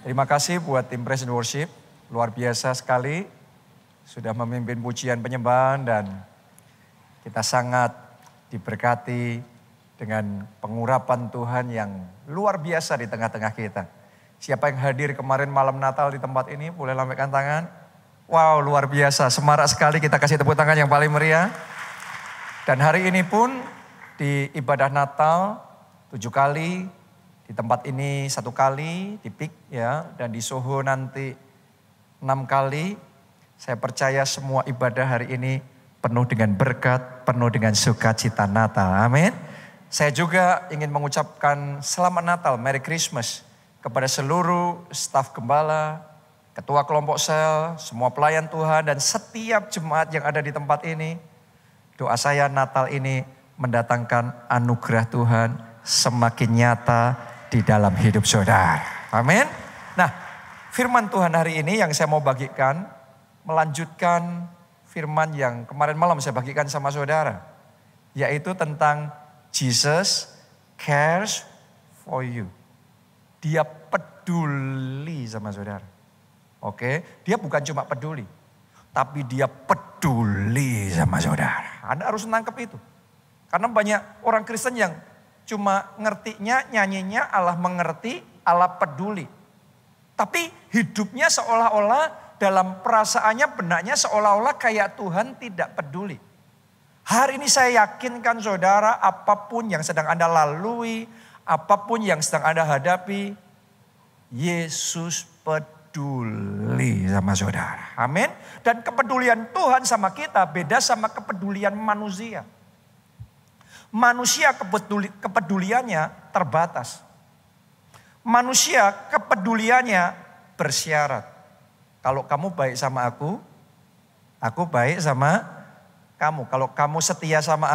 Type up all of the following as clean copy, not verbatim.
Terima kasih buat tim Praise and Worship, luar biasa sekali. Sudah memimpin pujian penyembahan dan kita sangat diberkati dengan pengurapan Tuhan yang luar biasa di tengah-tengah kita. Siapa yang hadir kemarin malam Natal di tempat ini, boleh lambaikan tangan. Wow, luar biasa, semarak sekali, kita kasih tepuk tangan yang paling meriah. Dan hari ini pun di ibadah Natal 7 kali, di tempat ini 1 kali, di PIK ya, dan di Soho nanti 6 kali. Saya percaya semua ibadah hari ini penuh dengan berkat, penuh dengan sukacita Natal. Amin. Saya juga ingin mengucapkan selamat Natal, Merry Christmas kepada seluruh staf gembala, ketua kelompok sel, semua pelayan Tuhan dan setiap jemaat yang ada di tempat ini. Doa saya Natal ini mendatangkan anugerah Tuhan semakin nyata di dalam hidup saudara. Amin. Nah, firman Tuhan hari ini yang saya mau bagikan melanjutkan firman yang kemarin malam saya bagikan sama saudara, yaitu tentang Jesus cares for you. Dia peduli sama saudara. Oke, dia bukan cuma peduli, tapi dia peduli sama saudara. Anda harus nangkep itu. Karena banyak orang Kristen yang cuma ngertinya, nyanyinya Allah mengerti, Allah peduli. Tapi hidupnya seolah-olah dalam perasaannya, benaknya seolah-olah kayak Tuhan tidak peduli. Hari ini saya yakinkan saudara, apapun yang sedang Anda lalui, apapun yang sedang Anda hadapi, Yesus peduli sama saudara. Amin. Dan kepedulian Tuhan sama kita beda sama kepedulian manusia. Manusia kepeduliannya terbatas. Manusia kepeduliannya bersyarat. Kalau kamu baik sama aku baik sama kamu. Kalau kamu setia sama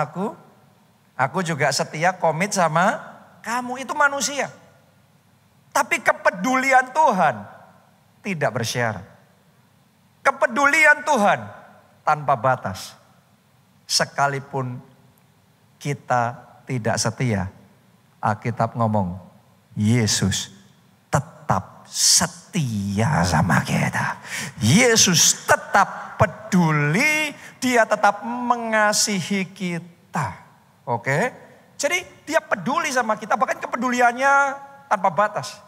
aku juga setia komit sama kamu. Itu manusia. Tapi kepedulian Tuhan tidak bersyarat. Kepedulian Tuhan tanpa batas. Sekalipun kita tidak setia, Alkitab ngomong, Yesus tetap setia sama kita. Yesus tetap peduli, dia tetap mengasihi kita. Oke? Jadi dia peduli sama kita, bahkan kepeduliannya tanpa batas.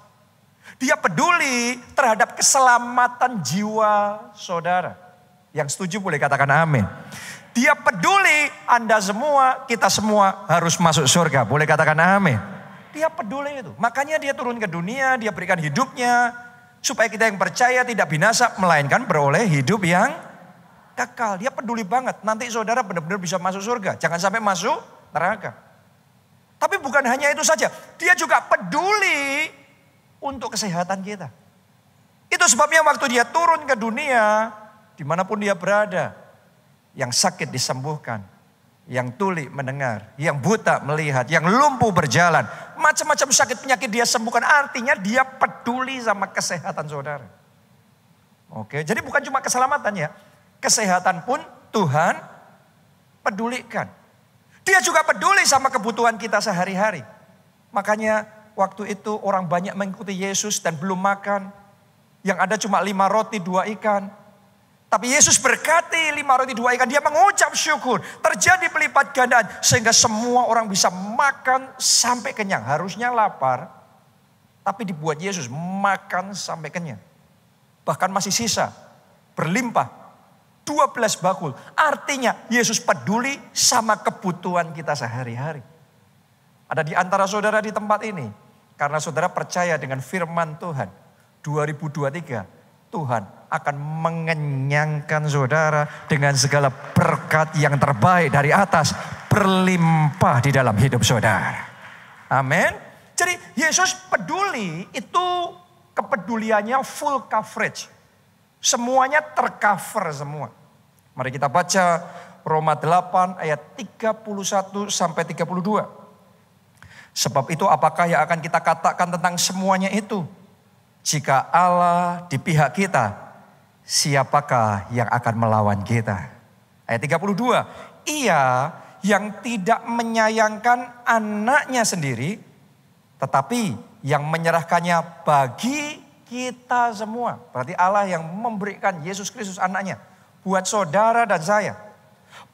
Dia peduli terhadap keselamatan jiwa saudara. Yang setuju boleh katakan amin. Dia peduli Anda semua, kita semua harus masuk surga. Boleh katakan amin. Dia peduli itu. Makanya dia turun ke dunia, dia berikan hidupnya. Supaya kita yang percaya tidak binasa, melainkan beroleh hidup yang kekal. Dia peduli banget. Nanti saudara benar-benar bisa masuk surga. Jangan sampai masuk neraka. Tapi bukan hanya itu saja. Dia juga peduli untuk kesehatan kita. Itu sebabnya waktu dia turun ke dunia, dimanapun dia berada, yang sakit disembuhkan, yang tuli mendengar, yang buta melihat, yang lumpuh berjalan. Macam-macam sakit penyakit dia sembuhkan. Artinya dia peduli sama kesehatan saudara. Oke, jadi bukan cuma keselamatan ya. Kesehatan pun Tuhan pedulikan. Dia juga peduli sama kebutuhan kita sehari-hari. Makanya waktu itu orang banyak mengikuti Yesus dan belum makan. Yang ada cuma 5 roti 2 ikan. Tapi Yesus berkati 5 roti 2 ikan. Dia mengucap syukur. Terjadi pelipat gandaan. Sehingga semua orang bisa makan sampai kenyang. Harusnya lapar. Tapi dibuat Yesus makan sampai kenyang. Bahkan masih sisa. Berlimpah. 12 bakul. Artinya Yesus peduli sama kebutuhan kita sehari-hari. Ada di antara saudara di tempat ini. Karena saudara percaya dengan firman Tuhan. 2023 Tuhan akan mengenyangkan saudara dengan segala berkat yang terbaik dari atas. Berlimpah di dalam hidup saudara. Amin. Jadi Yesus peduli itu kepeduliannya full coverage. Semuanya tercover semua. Mari kita baca Roma 8 ayat 31 sampai 32. Sebab itu apakah yang akan kita katakan tentang semuanya itu? Jika Allah di pihak kita, siapakah yang akan melawan kita? Ayat 32. Ia yang tidak menyayangkan anaknya sendiri, tetapi yang menyerahkannya bagi kita semua. Berarti Allah yang memberikan Yesus Kristus anaknya buat saudara dan saya.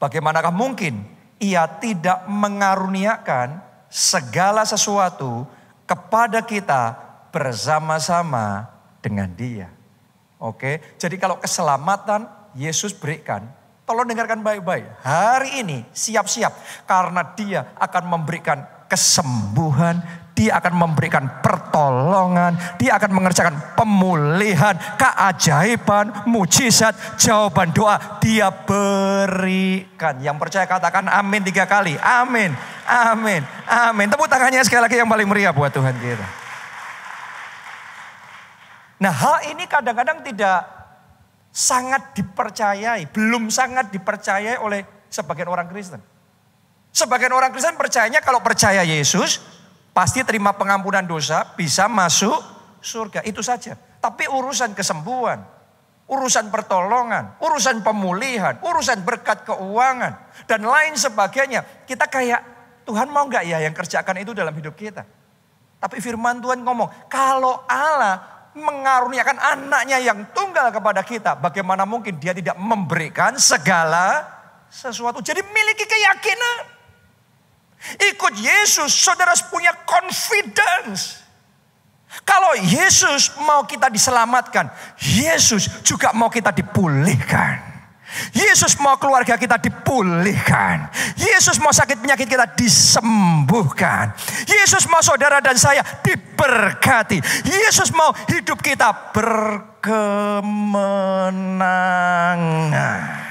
Bagaimanakah mungkin ia tidak mengaruniakan segala sesuatu kepada kita bersama-sama dengan dia. Oke, jadi kalau keselamatan Yesus berikan, tolong dengarkan baik-baik. Hari ini siap-siap karena dia akan memberikan kesembuhan, dia akan memberikan pertolongan, dia akan mengerjakan pemulihan, keajaiban, mujizat, jawaban doa dia berikan. Yang percaya katakan amin 3 kali. Amin, amin, amin. Tepuk tangannya sekali lagi yang paling meriah buat Tuhan kita. Nah, hal ini kadang-kadang tidak sangat dipercayai, belum sangat dipercayai oleh sebagian orang Kristen. Sebagian orang Kristen percayanya kalau percaya Yesus, pasti terima pengampunan dosa, bisa masuk surga. Itu saja. Tapi urusan kesembuhan, urusan pertolongan, urusan pemulihan, urusan berkat keuangan, dan lain sebagainya. Kita kayak, Tuhan mau gak ya yang kerjakan itu dalam hidup kita? Tapi firman Tuhan ngomong, kalau Allah mengaruniakan anaknya yang tunggal kepada kita, bagaimana mungkin dia tidak memberikan segala sesuatu. Jadi miliki keyakinan. Ikut Yesus, saudara punya confidence. Kalau Yesus mau kita diselamatkan, Yesus juga mau kita dipulihkan. Yesus mau keluarga kita dipulihkan. Yesus mau sakit penyakit kita disembuhkan. Yesus mau saudara dan saya diberkati. Yesus mau hidup kita berkemenangan.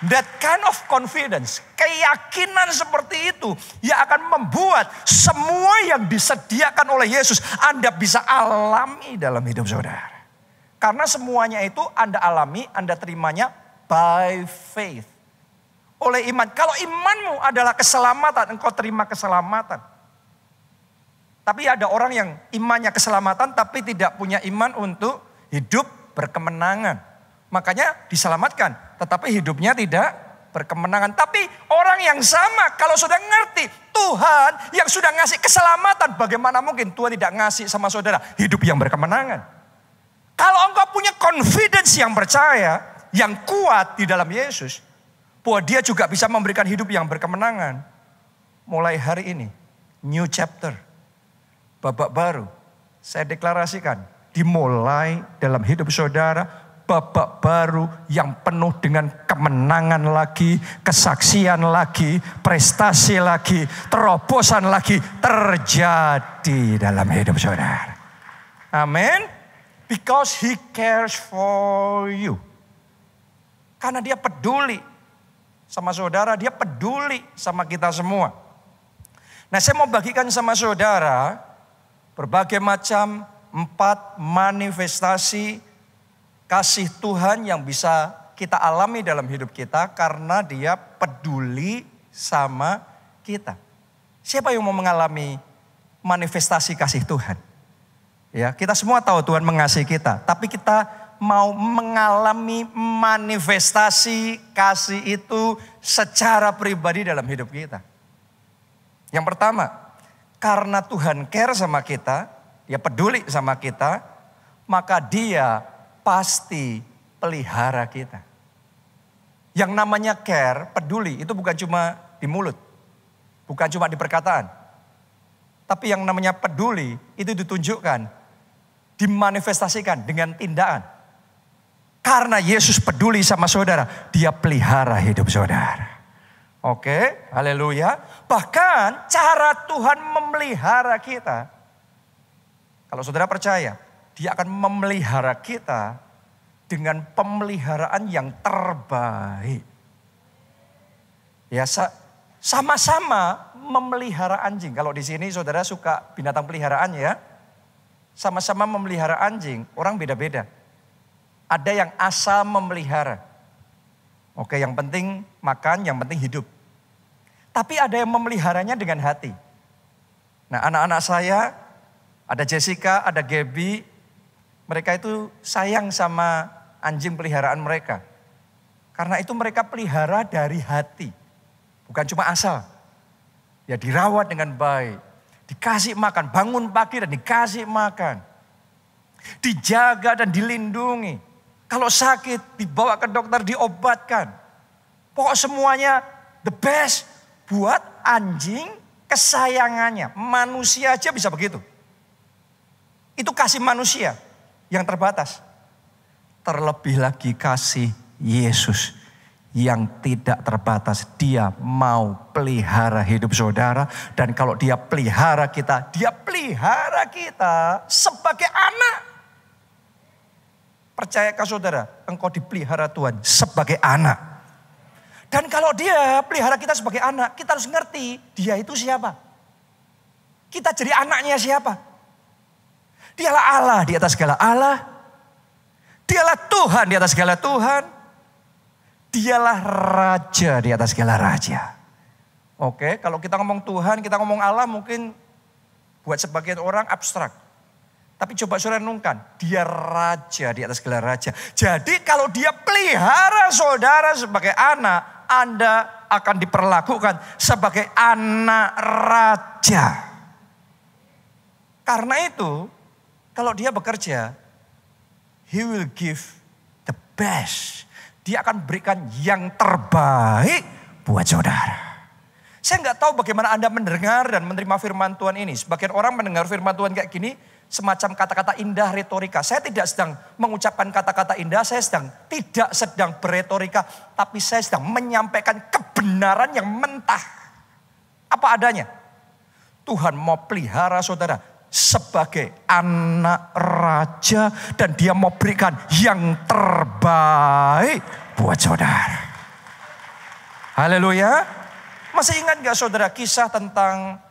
That kind of confidence, keyakinan seperti itu yang akan membuat semua yang disediakan oleh Yesus Anda bisa alami dalam hidup saudara. Karena semuanya itu Anda alami, Anda terimanya by faith. Oleh iman. Kalau imanmu adalah keselamatan, engkau terima keselamatan. Tapi ada orang yang imannya keselamatan tapi tidak punya iman untuk hidup berkemenangan. Makanya diselamatkan, tetapi hidupnya tidak berkemenangan. Tapi orang yang sama, kalau sudah ngerti Tuhan yang sudah ngasih keselamatan, bagaimana mungkin Tuhan tidak ngasih sama saudara hidup yang berkemenangan? Kalau engkau punya confidence yang percaya, yang kuat di dalam Yesus, bahwa dia juga bisa memberikan hidup yang berkemenangan. Mulai hari ini, new chapter, babak baru, saya deklarasikan, dimulai dalam hidup saudara, babak baru yang penuh dengan kemenangan lagi, kesaksian lagi, prestasi lagi, terobosan lagi terjadi dalam hidup saudara. Amin. Because he cares for you. Karena dia peduli sama saudara, dia peduli sama kita semua. Nah, saya mau bagikan sama saudara berbagai macam 4 manifestasi kasih Tuhan yang bisa kita alami dalam hidup kita karena dia peduli sama kita. Siapa yang mau mengalami manifestasi kasih Tuhan? Ya, kita semua tahu Tuhan mengasihi kita, tapi kita mau mengalami manifestasi kasih itu secara pribadi dalam hidup kita. Yang pertama, karena Tuhan care sama kita, dia peduli sama kita, maka dia pasti pelihara kita. Yang namanya care, peduli, itu bukan cuma di mulut. Bukan cuma di perkataan. Tapi yang namanya peduli, itu ditunjukkan, dimanifestasikan dengan tindakan. Karena Yesus peduli sama saudara, dia pelihara hidup saudara. Oke, haleluya. Bahkan cara Tuhan memelihara kita, kalau saudara percaya, dia akan memelihara kita dengan pemeliharaan yang terbaik. Ya, sama-sama memelihara anjing. Kalau di sini saudara suka binatang peliharaan ya, sama-sama memelihara anjing, orang beda-beda. Ada yang asal memelihara. Oke, yang penting makan, yang penting hidup. Tapi ada yang memeliharanya dengan hati. Nah, anak-anak saya, ada Jessica, ada Gaby, mereka itu sayang sama anjing peliharaan mereka. Karena itu mereka pelihara dari hati. Bukan cuma asal. Ya dirawat dengan baik. Dikasih makan, bangun pagi dan dikasih makan. dijaga dan dilindungi. Kalau sakit, dibawa ke dokter, diobatkan. Pokok semuanya the best buat anjing kesayangannya. Manusia aja bisa begitu. Itu kasih manusia yang terbatas. Terlebih lagi kasih Yesus yang tidak terbatas. Dia mau pelihara hidup saudara. Dan kalau dia pelihara kita sebagai anak. Percayakah saudara, engkau dipelihara Tuhan sebagai anak. Dan kalau dia pelihara kita sebagai anak, kita harus ngerti dia itu siapa. Kita jadi anaknya siapa. Dialah Allah di atas segala Allah. Dialah Tuhan di atas segala Tuhan. Dialah Raja di atas segala Raja. Oke, kalau kita ngomong Tuhan, kita ngomong Allah mungkin buat sebagian orang abstrak. Tapi coba saudara renungkan, dia Raja di atas segala Raja. Jadi kalau dia pelihara saudara sebagai anak, Anda akan diperlakukan sebagai anak Raja. Karena itu, kalau dia bekerja, he will give the best. Dia akan berikan yang terbaik buat saudara. Saya nggak tahu bagaimana Anda mendengar dan menerima firman Tuhan ini. Sebagian orang mendengar firman Tuhan kayak gini, semacam kata-kata indah retorika. Saya tidak sedang mengucapkan kata-kata indah, saya tidak sedang berretorika. Tapi saya sedang menyampaikan kebenaran yang mentah. Apa adanya. Tuhan mau pelihara saudara sebagai anak raja. Dan dia mau berikan yang terbaik buat saudara. Haleluya. Masih ingat gak saudara kisah tentang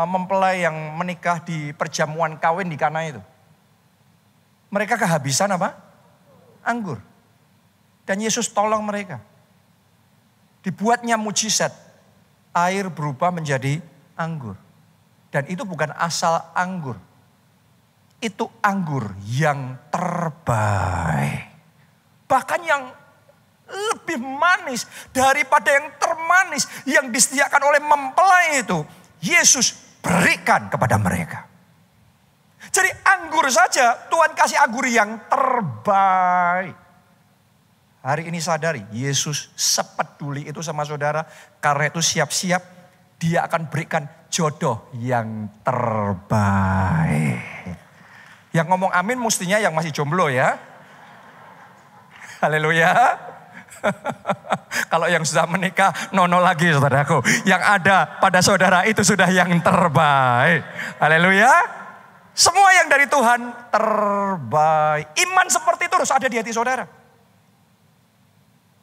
mempelai yang menikah di perjamuan kawin di Kana itu? Mereka kehabisan apa? Anggur. Dan Yesus tolong mereka. Dibuatnya mujizat. Air berubah menjadi anggur. Dan itu bukan asal anggur. Itu anggur yang terbaik. Bahkan yang lebih manis daripada yang termanis yang disediakan oleh mempelai itu. Yesus berikan kepada mereka. Jadi anggur saja Tuhan kasih anggur yang terbaik. Hari ini sadari Yesus sepeduli itu sama saudara. Karena itu siap-siap dia akan berikan jodoh yang terbaik. Yang ngomong amin mestinya yang masih jomblo ya. Haleluya. Kalau yang sudah menikah, nono lagi saudaraku. Yang ada pada saudara itu sudah yang terbaik. Haleluya. Semua yang dari Tuhan terbaik. Iman seperti itu harus ada di hati saudara.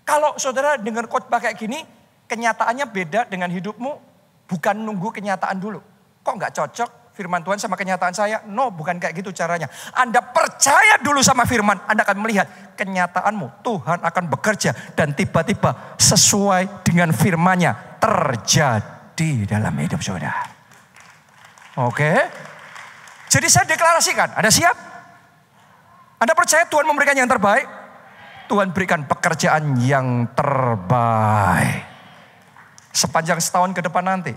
Kalau saudara dengar khotbah kayak gini, kenyataannya beda dengan hidupmu, bukan nunggu kenyataan dulu. Kok nggak cocok firman Tuhan sama kenyataan saya? No, bukan kayak gitu caranya. Anda percaya dulu sama firman, Anda akan melihat kenyataanmu. Tuhan akan bekerja dan tiba-tiba sesuai dengan firman-Nya terjadi dalam hidup saudara. Oke. Jadi saya deklarasikan, Anda siap? Anda percaya Tuhan memberikan yang terbaik? Tuhan berikan pekerjaan yang terbaik. Sepanjang setahun ke depan nanti,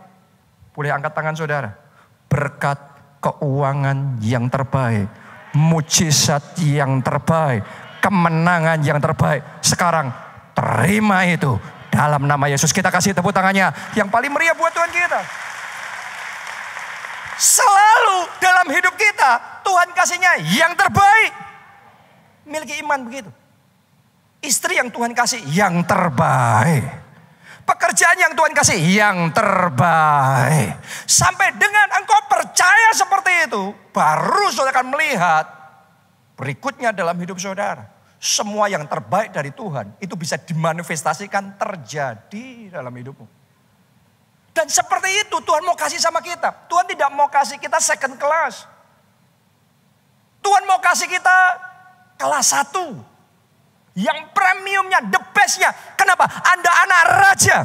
boleh angkat tangan saudara. Berkat keuangan yang terbaik, mujizat yang terbaik, kemenangan yang terbaik. Sekarang terima itu dalam nama Yesus. Kita kasih tepuk tangannya yang paling meriah buat Tuhan kita. Selalu dalam hidup kita Tuhan kasihnya yang terbaik. Miliki iman begitu. Istri yang Tuhan kasih yang terbaik. Pekerjaan yang Tuhan kasih yang terbaik. Sampai dengan engkau percaya seperti itu, baru saudara akan melihat berikutnya dalam hidup saudara. Semua yang terbaik dari Tuhan itu bisa dimanifestasikan terjadi dalam hidupmu. Dan seperti itu Tuhan mau kasih sama kita. Tuhan tidak mau kasih kita second class. Tuhan mau kasih kita kelas 1. Yang premiumnya, the bestnya. Kenapa? Anda anak raja.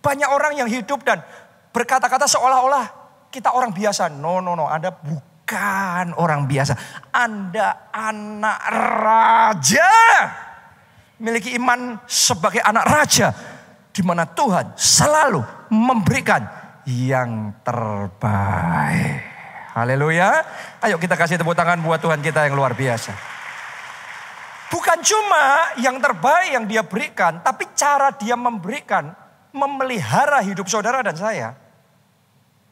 Banyak orang yang hidup dan berkata-kata seolah-olah kita orang biasa. No. Anda bukan orang biasa. Anda anak raja. Miliki iman sebagai anak raja. Di mana Tuhan selalu memberikan yang terbaik. Haleluya. Ayo kita kasih tepuk tangan buat Tuhan kita yang luar biasa. Bukan cuma yang terbaik yang dia berikan, tapi cara dia memberikan, memelihara hidup saudara dan saya.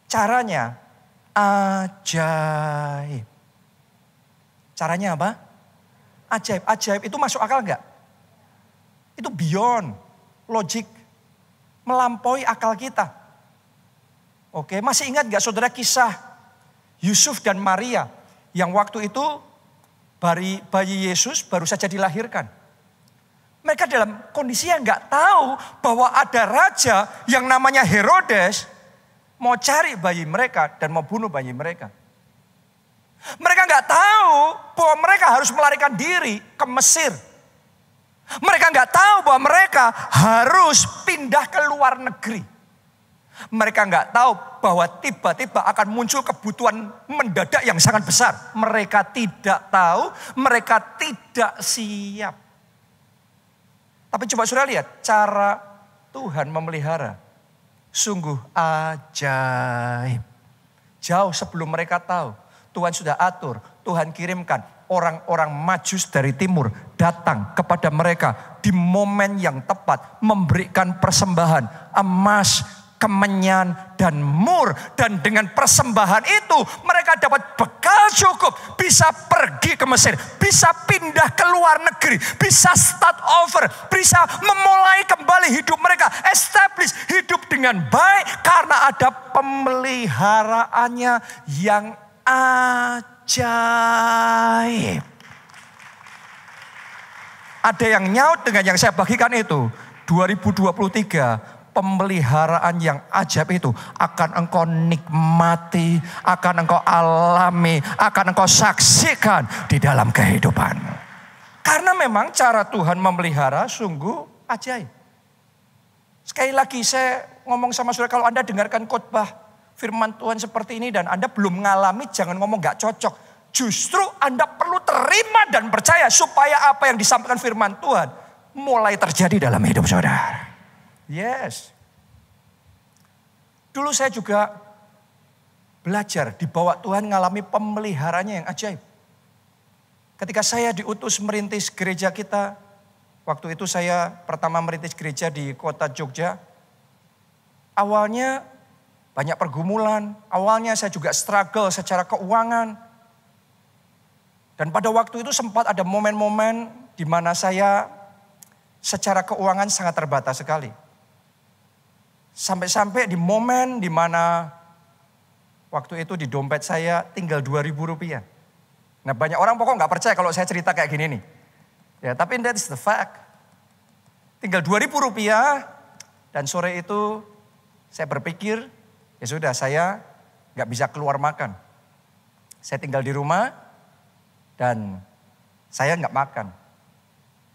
Caranya ajaib. Caranya apa? Ajaib. Ajaib itu masuk akal enggak? Itu beyond logik. Melampaui akal kita. Oke, masih ingat enggak saudara kisah Yusuf dan Maria yang waktu itu bayi Yesus baru saja dilahirkan. Mereka dalam kondisi yang nggak tahu bahwa ada raja yang namanya Herodes mau cari bayi mereka dan mau bunuh bayi mereka. Mereka nggak tahu bahwa mereka harus melarikan diri ke Mesir. Mereka nggak tahu bahwa mereka harus pindah ke luar negeri. Mereka nggak tahu bahwa tiba-tiba akan muncul kebutuhan mendadak yang sangat besar. Mereka tidak tahu, mereka tidak siap. Tapi coba saudara lihat cara Tuhan memelihara. Sungguh ajaib. Jauh sebelum mereka tahu, Tuhan sudah atur, Tuhan kirimkan orang-orang Majus dari timur datang kepada mereka di momen yang tepat. Memberikan persembahan emas, kemenyan dan mur, dan dengan persembahan itu mereka dapat bekal cukup, bisa pergi ke Mesir, bisa pindah ke luar negeri, bisa start over, bisa memulai kembali hidup mereka, establish hidup dengan baik karena ada pemeliharaannya yang ajaib. Ada yang nyaut dengan yang saya bagikan itu. 2023 pemeliharaan yang ajaib itu akan engkau nikmati, akan engkau alami, akan engkau saksikan di dalam kehidupanmu. Karena memang cara Tuhan memelihara sungguh ajaib. Sekali lagi saya ngomong sama saudara, kalau Anda dengarkan khotbah firman Tuhan seperti ini dan Anda belum mengalami, jangan ngomong gak cocok. Justru Anda perlu terima dan percaya supaya apa yang disampaikan firman Tuhan mulai terjadi dalam hidup saudara. Yes. Dulu saya juga belajar dibawa Tuhan ngalami pemeliharaannya yang ajaib. Ketika saya diutus merintis gereja kita, waktu itu saya pertama merintis gereja di kota Jogja. Awalnya banyak pergumulan, awalnya saya juga struggle secara keuangan. Dan pada waktu itu sempat ada momen-momen di mana saya secara keuangan sangat terbatas sekali. Sampai-sampai di momen di mana waktu itu di dompet saya tinggal 2.000 rupiah. Nah banyak orang pokok gak percaya kalau saya cerita kayak gini nih. Ya tapi that is the fact. Tinggal 2.000 rupiah dan sore itu saya berpikir ya sudah saya gak bisa keluar makan. Saya tinggal di rumah dan saya gak makan.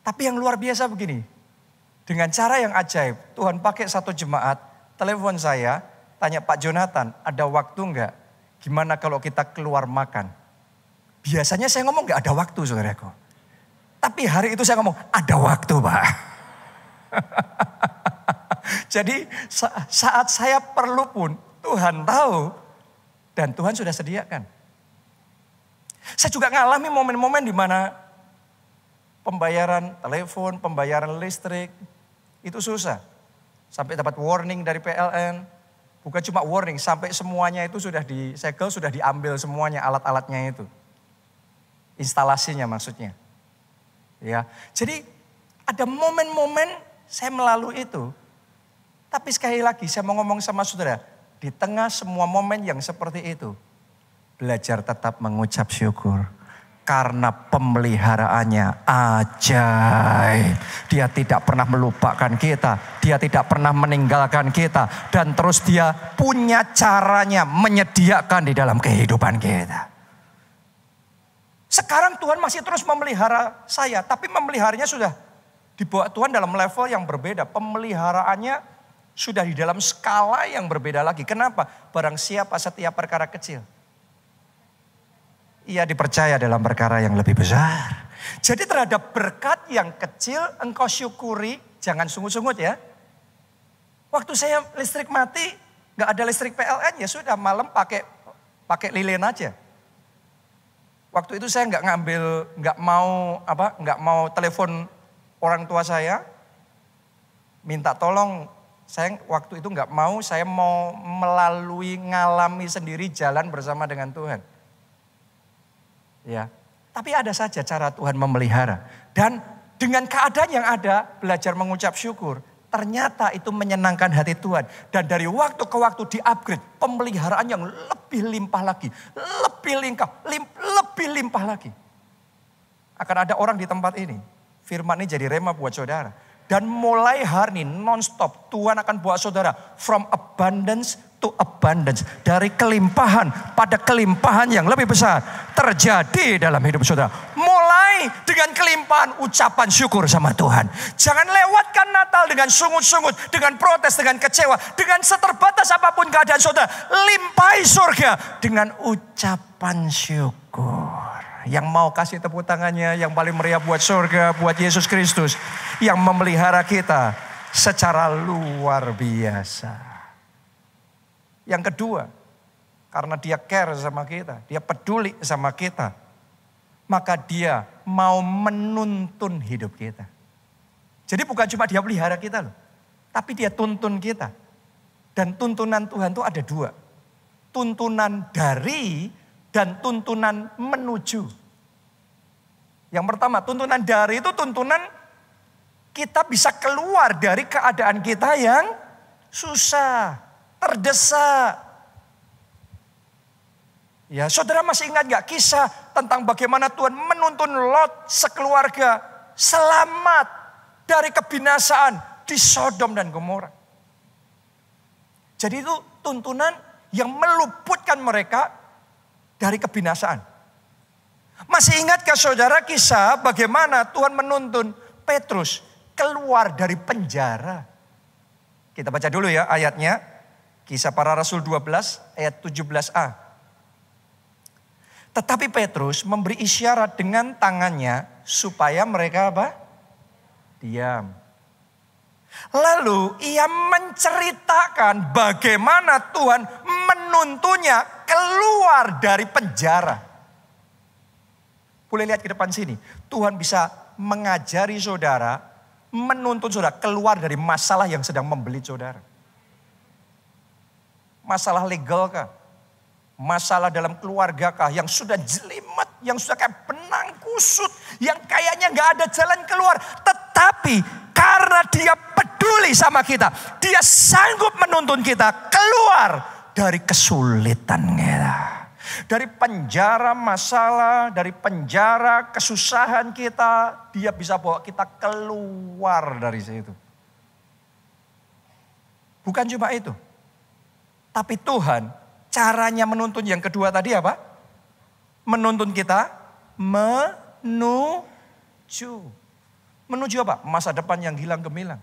Tapi yang luar biasa begini. Dengan cara yang ajaib, Tuhan pakai satu jemaat, telepon saya, tanya Pak Jonathan, ada waktu enggak? Gimana kalau kita keluar makan? Biasanya saya ngomong enggak ada waktu saudaraku. Tapi hari itu saya ngomong, ada waktu Pak. Jadi saat saya perlu pun, Tuhan tahu dan Tuhan sudah sediakan. Saya juga ngalami momen-momen di mana pembayaran telepon, pembayaran listrik, itu susah. Sampai dapat warning dari PLN. Bukan cuma warning, sampai semuanya itu sudah disegel, sudah diambil semuanya alat-alatnya itu. Instalasinya maksudnya. Ya, jadi ada momen-momen saya melalui itu. Tapi sekali lagi saya mau ngomong sama saudara. Di tengah semua momen yang seperti itu. Belajar tetap mengucap syukur. Karena pemeliharaannya ajaib. Dia tidak pernah melupakan kita. Dia tidak pernah meninggalkan kita. Dan terus dia punya caranya menyediakan di dalam kehidupan kita. Sekarang Tuhan masih terus memelihara saya. Tapi memeliharanya sudah dibawa Tuhan dalam level yang berbeda. Pemeliharaannya sudah di dalam skala yang berbeda lagi. Kenapa? Barang siapa setiap perkara kecil. Ia dipercaya dalam perkara yang lebih besar. Jadi terhadap berkat yang kecil engkau syukuri, jangan sungut-sungut ya. Waktu saya listrik mati, gak ada listrik PLN ya sudah malam pakai pakai lilin aja. Waktu itu saya nggak mau telepon orang tua saya, minta tolong. Saya waktu itu nggak mau, saya mau ngalami sendiri jalan bersama dengan Tuhan. Ya, tapi ada saja cara Tuhan memelihara. Dan dengan keadaan yang ada, belajar mengucap syukur. Ternyata itu menyenangkan hati Tuhan. Dan dari waktu ke waktu di-upgrade. Pemeliharaan yang lebih limpah lagi. Lebih limpah lagi. Akan ada orang di tempat ini. Firman ini jadi rema buat saudara. Dan mulai hari ini non-stop Tuhan akan buat saudara. From abundance to abundance. Dari kelimpahan pada kelimpahan yang lebih besar. Terjadi dalam hidup saudara. Mulai dengan kelimpahan ucapan syukur sama Tuhan. Jangan lewatkan Natal dengan sungut-sungut, dengan protes, dengan kecewa, dengan seterbatas apapun keadaan saudara. Limpahi surga dengan ucapan syukur. Yang mau kasih tepuk tangannya yang paling meriah buat surga, buat Yesus Kristus. Yang memelihara kita secara luar biasa. Yang kedua, karena dia care sama kita, dia peduli sama kita. Maka dia mau menuntun hidup kita. Jadi bukan cuma dia pelihara kita loh. Tapi dia tuntun kita. Dan tuntunan Tuhan itu ada dua. Tuntunan dari dan tuntunan menuju. Yang pertama, tuntunan dari itu tuntunan kita bisa keluar dari keadaan kita yang susah, terdesak. Ya, saudara masih ingat gak kisah tentang bagaimana Tuhan menuntun Lot sekeluarga selamat dari kebinasaan di Sodom dan Gomora. Jadi itu tuntunan yang meluputkan mereka dari kebinasaan. Masih ingatkah saudara kisah bagaimana Tuhan menuntun Petrus keluar dari penjara? Kita baca dulu ya ayatnya. Kisah Para Rasul 12 ayat 17a. Tetapi Petrus memberi isyarat dengan tangannya supaya mereka apa? Diam. Lalu ia menceritakan bagaimana Tuhan menuntunnya keluar dari penjara. Boleh lihat ke depan sini. Tuhan bisa mengajari saudara, menuntun saudara keluar dari masalah yang sedang membelit saudara. Masalah legal kah? Masalah dalam keluarga kah yang sudah jelimet, yang sudah kayak benang kusut, yang kayaknya gak ada jalan keluar. Tetapi karena dia peduli sama kita, dia sanggup menuntun kita keluar dari kesulitan kita. Dari penjara masalah, dari penjara kesusahan kita, dia bisa bawa kita keluar dari situ. Bukan cuma itu, tapi Tuhan caranya menuntun yang kedua tadi apa? Menuntun kita menuju. Menuju apa? Masa depan yang hilang gemilang.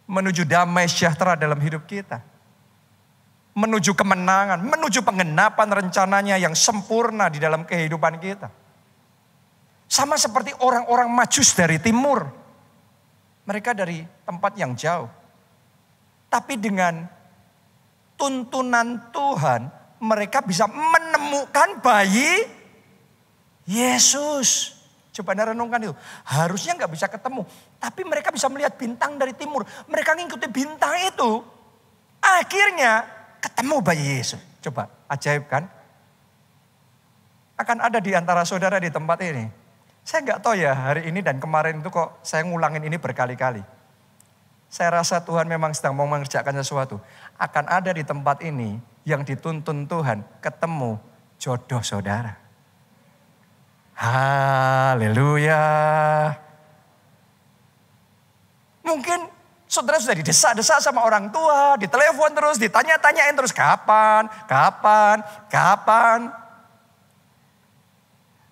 Menuju damai sejahtera dalam hidup kita. Menuju kemenangan, menuju penggenapan rencananya yang sempurna di dalam kehidupan kita. Sama seperti orang-orang Majus dari timur. Mereka dari tempat yang jauh. Tapi dengan tuntunan Tuhan, mereka bisa menemukan bayi Yesus. Coba Anda renungkan itu. Harusnya nggak bisa ketemu. Tapi mereka bisa melihat bintang dari timur. Mereka ngikuti bintang itu. Akhirnya ketemu bayi Yesus. Coba, ajaib kan? Akan ada di antara saudara di tempat ini. Saya nggak tahu ya hari ini dan kemarin itu kok saya ngulangin ini berkali-kali. Saya rasa Tuhan memang sedang mau mengerjakan sesuatu. Akan ada di tempat ini yang dituntun Tuhan ketemu jodoh saudara. Haleluya. Mungkin saudara sudah didesak-desak sama orang tua, ditelepon terus, ditanya-tanyain terus kapan.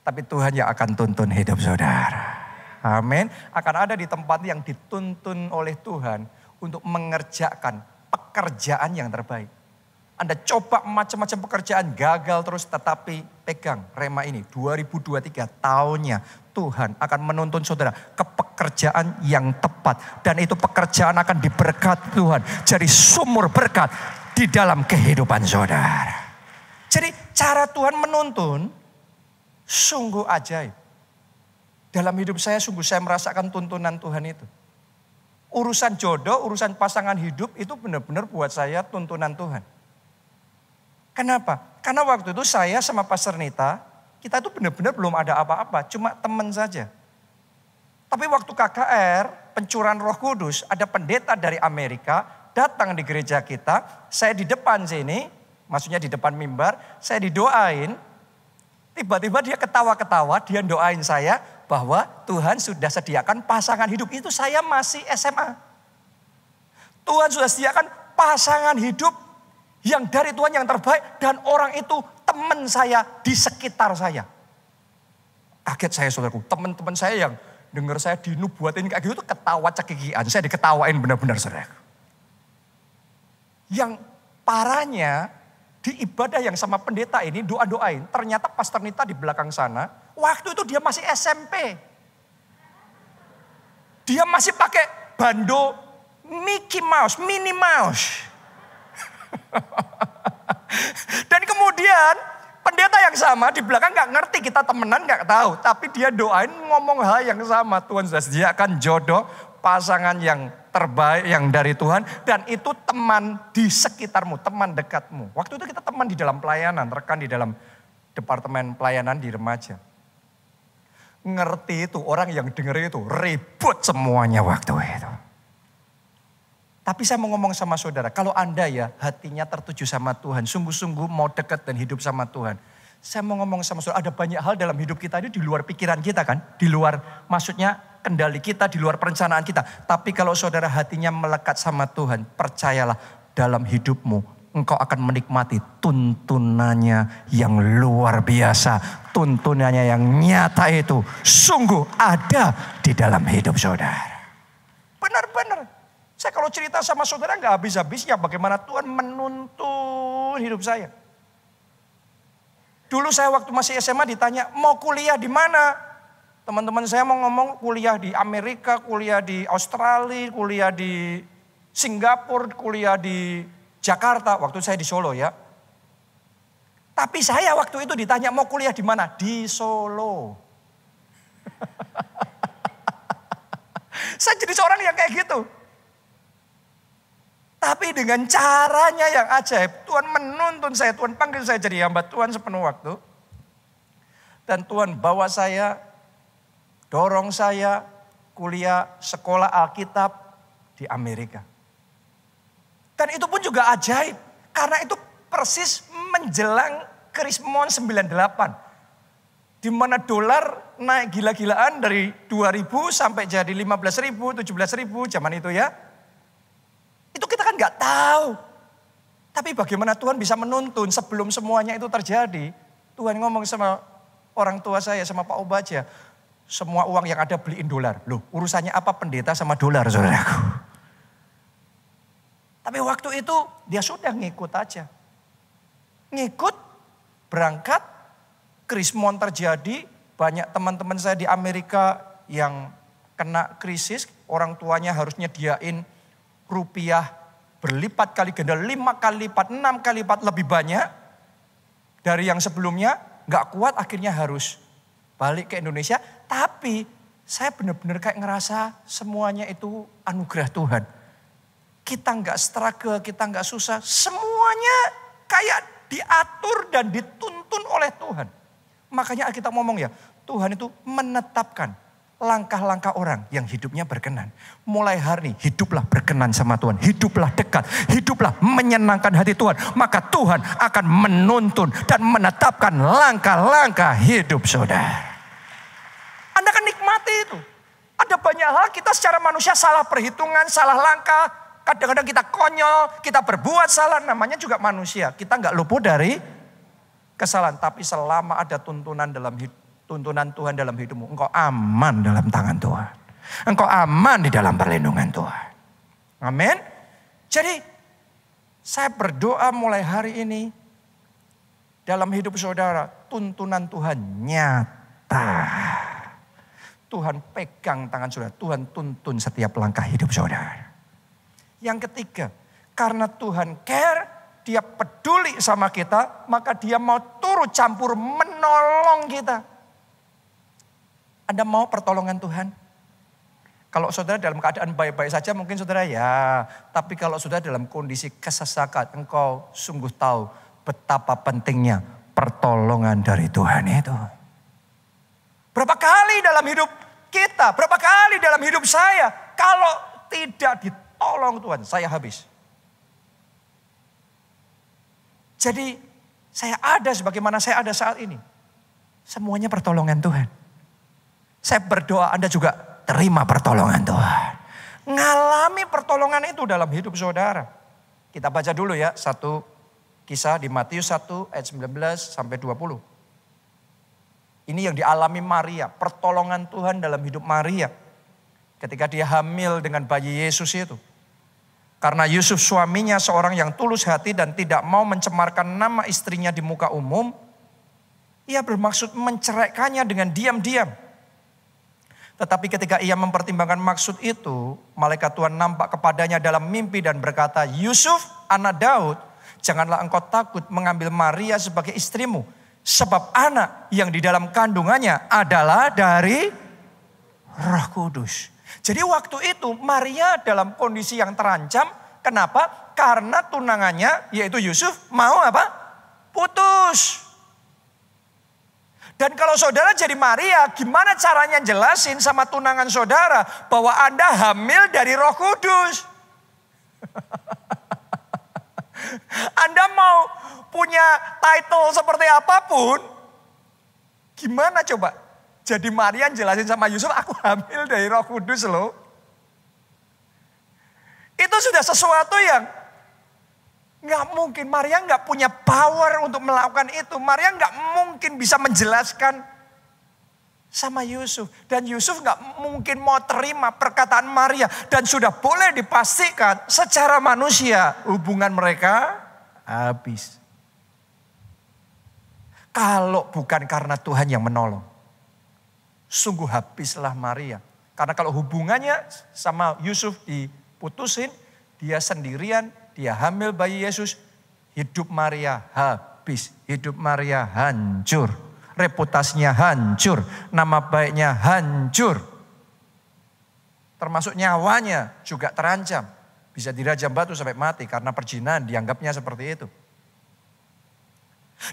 Tapi Tuhan yang akan tuntun hidup saudara. Amin. Akan ada di tempat yang dituntun oleh Tuhan untuk mengerjakan pekerjaan yang terbaik. Anda coba macam-macam pekerjaan gagal terus, tetapi pegang rema ini 2023 tahunnya Tuhan akan menuntun saudara ke pekerjaan yang tepat. Dan itu pekerjaan akan diberkati Tuhan. Jadi sumur berkat di dalam kehidupan saudara. Jadi cara Tuhan menuntun sungguh ajaib. Dalam hidup saya sungguh saya merasakan tuntunan Tuhan itu. Urusan jodoh, urusan pasangan hidup itu benar-benar buat saya tuntunan Tuhan. Kenapa? Karena waktu itu saya sama Pastor Nita, kita itu benar-benar belum ada apa-apa, cuma teman saja. Tapi waktu KKR, pencurahan Roh Kudus, ada pendeta dari Amerika datang di gereja kita, saya di depan sini, maksudnya di depan mimbar, saya didoain. Tiba-tiba dia ketawa-ketawa, dia doain saya bahwa Tuhan sudah sediakan pasangan hidup. Itu saya masih SMA. Tuhan sudah sediakan pasangan hidup yang dari Tuhan yang terbaik. Dan orang itu teman saya di sekitar saya. Kaget saya saudaraku, teman-teman saya yang dengar saya dinubuatin kayak gitu ketawa cekikian. Saya diketawain benar-benar saudaraku. Yang parahnya, di ibadah yang sama pendeta ini doa-doain. Ternyata Pastor Nita di belakang sana. Waktu itu dia masih SMP. Dia masih pakai bando Mickey Mouse, Minnie Mouse. Dan kemudian pendeta yang sama di belakang gak ngerti kita temenan gak tahu. Tapi dia doain ngomong hal yang sama. Tuhan sudah sediakan jodoh, pasangan yang terbaik yang dari Tuhan. Dan itu teman di sekitarmu, teman dekatmu. Waktu itu kita teman di dalam pelayanan, rekan di dalam departemen pelayanan di remaja. Ngerti itu, orang yang denger itu ribut semuanya waktu itu. Tapi saya mau ngomong sama saudara, kalau Anda ya hatinya tertuju sama Tuhan, sungguh-sungguh mau dekat dan hidup sama Tuhan. Saya mau ngomong sama saudara, ada banyak hal dalam hidup kita ini di luar pikiran kita kan. Di luar maksudnya kendali kita, di luar perencanaan kita. Tapi kalau saudara hatinya melekat sama Tuhan, percayalah dalam hidupmu engkau akan menikmati tuntunannya yang luar biasa. Tuntunannya yang nyata itu sungguh ada di dalam hidup saudara. Benar-benar. Saya kalau cerita sama saudara gak habis-habisnya bagaimana Tuhan menuntun hidup saya. Dulu saya waktu masih SMA ditanya mau kuliah di mana? Teman-teman saya mau ngomong kuliah di Amerika, kuliah di Australia, kuliah di Singapura, kuliah di Jakarta. Waktu saya di Solo ya. Tapi saya waktu itu ditanya mau kuliah di mana? Di Solo. Saya jadi seorang yang kayak gitu. Tapi dengan caranya yang ajaib, Tuhan menuntun saya, Tuhan panggil saya jadi hamba Tuhan sepenuh waktu. Dan Tuhan bawa saya, dorong saya kuliah sekolah Alkitab di Amerika. Dan itu pun juga ajaib, karena itu persis menjelang Krismon 98. Di mana dolar naik gila-gilaan dari 2.000 sampai jadi 15.000, 17.000 zaman itu ya. Itu kita kan gak tahu. Tapi bagaimana Tuhan bisa menuntun sebelum semuanya itu terjadi. Tuhan ngomong sama orang tua saya, sama Pak Obaja. Semua uang yang ada beliin dolar. Loh urusannya apa pendeta sama dolar saudaraku. Tapi waktu itu dia sudah ngikut aja. Ngikut, berangkat, Krismon terjadi. Banyak teman-teman saya di Amerika yang kena krisis. Orang tuanya harus nyediain rupiah berlipat kali ganda, 5 kali lipat, 6 kali lipat lebih banyak dari yang sebelumnya. Gak kuat akhirnya harus balik ke Indonesia. Tapi saya benar-benar kayak ngerasa semuanya itu anugerah Tuhan. Kita gak struggle, kita gak susah. Semuanya kayak diatur dan dituntun oleh Tuhan. Makanya kita ngomong ya, Tuhan itu menetapkan langkah-langkah orang yang hidupnya berkenan. Mulai hari ini hiduplah berkenan sama Tuhan. Hiduplah dekat. Hiduplah menyenangkan hati Tuhan. Maka Tuhan akan menuntun dan menetapkan langkah-langkah hidup saudara. Anda kan nikmati itu. Ada banyak hal kita secara manusia salah perhitungan, salah langkah. Kadang-kadang kita konyol, kita berbuat salah. Namanya juga manusia. Kita nggak luput dari kesalahan. Tapi selama ada tuntunan dalam hidup, tuntunan Tuhan dalam hidupmu, engkau aman dalam tangan Tuhan. Engkau aman di dalam perlindungan Tuhan. Amin. Jadi saya berdoa mulai hari ini dalam hidup saudara, tuntunan Tuhan nyata. Tuhan pegang tangan saudara, Tuhan tuntun setiap langkah hidup saudara. Yang ketiga, karena Tuhan care, dia peduli sama kita, maka dia mau turut campur menolong kita. Anda mau pertolongan Tuhan? Kalau saudara dalam keadaan baik-baik saja mungkin saudara ya. Tapi kalau saudara dalam kondisi kesesakan, engkau sungguh tahu betapa pentingnya pertolongan dari Tuhan itu. Berapa kali dalam hidup kita, berapa kali dalam hidup saya, kalau tidak ditolong Tuhan, saya habis. Jadi saya ada sebagaimana saya ada saat ini. Semuanya pertolongan Tuhan. Saya berdoa Anda juga terima pertolongan Tuhan. Ngalami pertolongan itu dalam hidup saudara. Kita baca dulu ya satu kisah di Matius 1 ayat 19 sampai 20. Ini yang dialami Maria, pertolongan Tuhan dalam hidup Maria. Ketika dia hamil dengan bayi Yesus itu. Karena Yusuf suaminya seorang yang tulus hati dan tidak mau mencemarkan nama istrinya di muka umum. Ia bermaksud menceraikannya dengan diam-diam. Tetapi ketika ia mempertimbangkan maksud itu, malaikat Tuhan nampak kepadanya dalam mimpi dan berkata, Yusuf anak Daud, janganlah engkau takut mengambil Maria sebagai istrimu. Sebab anak yang di dalam kandungannya adalah dari Roh Kudus. Jadi waktu itu Maria dalam kondisi yang terancam. Kenapa? Karena tunangannya yaitu Yusuf mau apa? Putus. Dan kalau saudara jadi Maria, gimana caranya jelasin sama tunangan saudara bahwa Anda hamil dari Roh Kudus? Anda mau punya title seperti apapun, gimana coba? Jadi Maria jelasin sama Yusuf, aku hamil dari Roh Kudus loh. Itu sudah sesuatu yang gak mungkin. Maria gak punya power untuk melakukan itu. Maria gak mungkin bisa menjelaskan sama Yusuf. Dan Yusuf gak mungkin mau terima perkataan Maria. Dan sudah boleh dipastikan secara manusia hubungan mereka habis. Kalau bukan karena Tuhan yang menolong. Sungguh habislah Maria. Karena kalau hubungannya sama Yusuf diputusin, dia sendirian, dia hamil bayi Yesus, hidup Maria habis. Hidup Maria hancur. Reputasinya hancur. Nama baiknya hancur. Termasuk nyawanya juga terancam. Bisa dirajam batu sampai mati karena perzinahan dianggapnya seperti itu.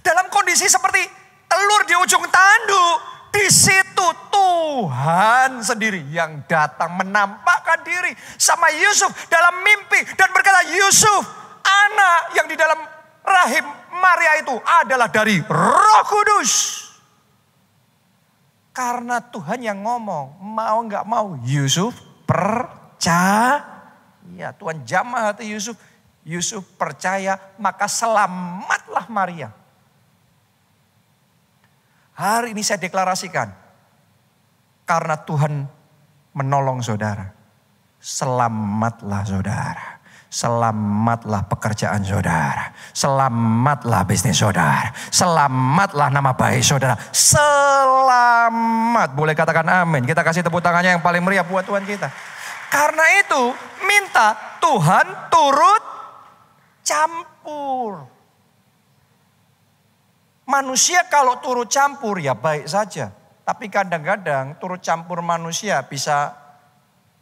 Dalam kondisi seperti telur di ujung tanduk. Di situ Tuhan sendiri yang datang menampakkan diri sama Yusuf dalam mimpi. Dan berkata, Yusuf anak yang di dalam rahim Maria itu adalah dari Roh Kudus. Karena Tuhan yang ngomong, mau gak mau Yusuf percaya. Tuhan jamah hati Yusuf. Yusuf percaya, maka selamatlah Maria. Hari ini saya deklarasikan, karena Tuhan menolong saudara, selamatlah saudara, selamatlah pekerjaan saudara, selamatlah bisnis saudara, selamatlah nama baik saudara, selamat. Boleh katakan amin, kita kasih tepuk tangannya yang paling meriah buat Tuhan kita. Karena itu minta Tuhan turut campur. Manusia kalau turut campur ya baik saja. Tapi kadang-kadang turut campur manusia bisa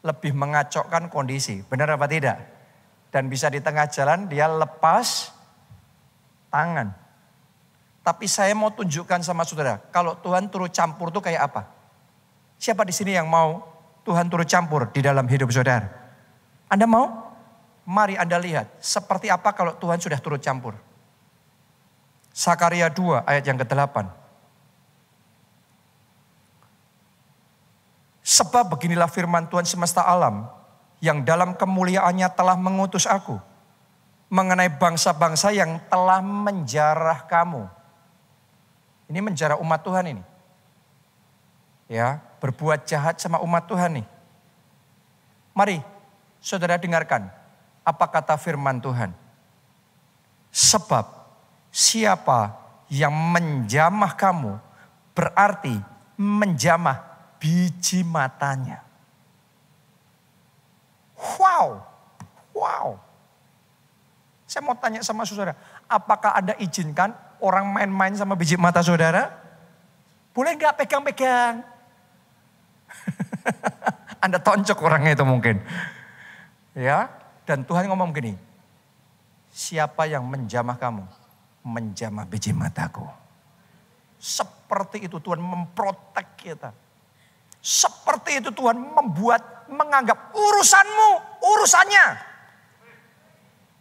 lebih mengacaukan kondisi. Benar apa tidak? Dan bisa di tengah jalan dia lepas tangan. Tapi saya mau tunjukkan sama saudara. Kalau Tuhan turut campur itu kayak apa? Siapa di sini yang mau Tuhan turut campur di dalam hidup saudara? Anda mau? Mari Anda lihat. Seperti apa kalau Tuhan sudah turut campur? Sakaria 2 ayat yang ke-8. Sebab beginilah firman Tuhan semesta alam yang dalam kemuliaannya telah mengutus aku mengenai bangsa-bangsa yang telah menjarah kamu. Ini menjarah umat Tuhan ini. Ya, berbuat jahat sama umat Tuhan nih. Mari saudara dengarkan apa kata firman Tuhan. Sebab siapa yang menjamah kamu berarti menjamah biji matanya. Wow. Saya mau tanya sama saudara, apakah Anda izinkan orang main-main sama biji mata saudara? Boleh nggak pegang-pegang? Anda tonjok orangnya itu mungkin. Ya, dan Tuhan ngomong gini, siapa yang menjamah kamu? Menjamah biji mataku. Seperti itu Tuhan memprotek kita. Seperti itu Tuhan menganggap urusanmu, urusannya.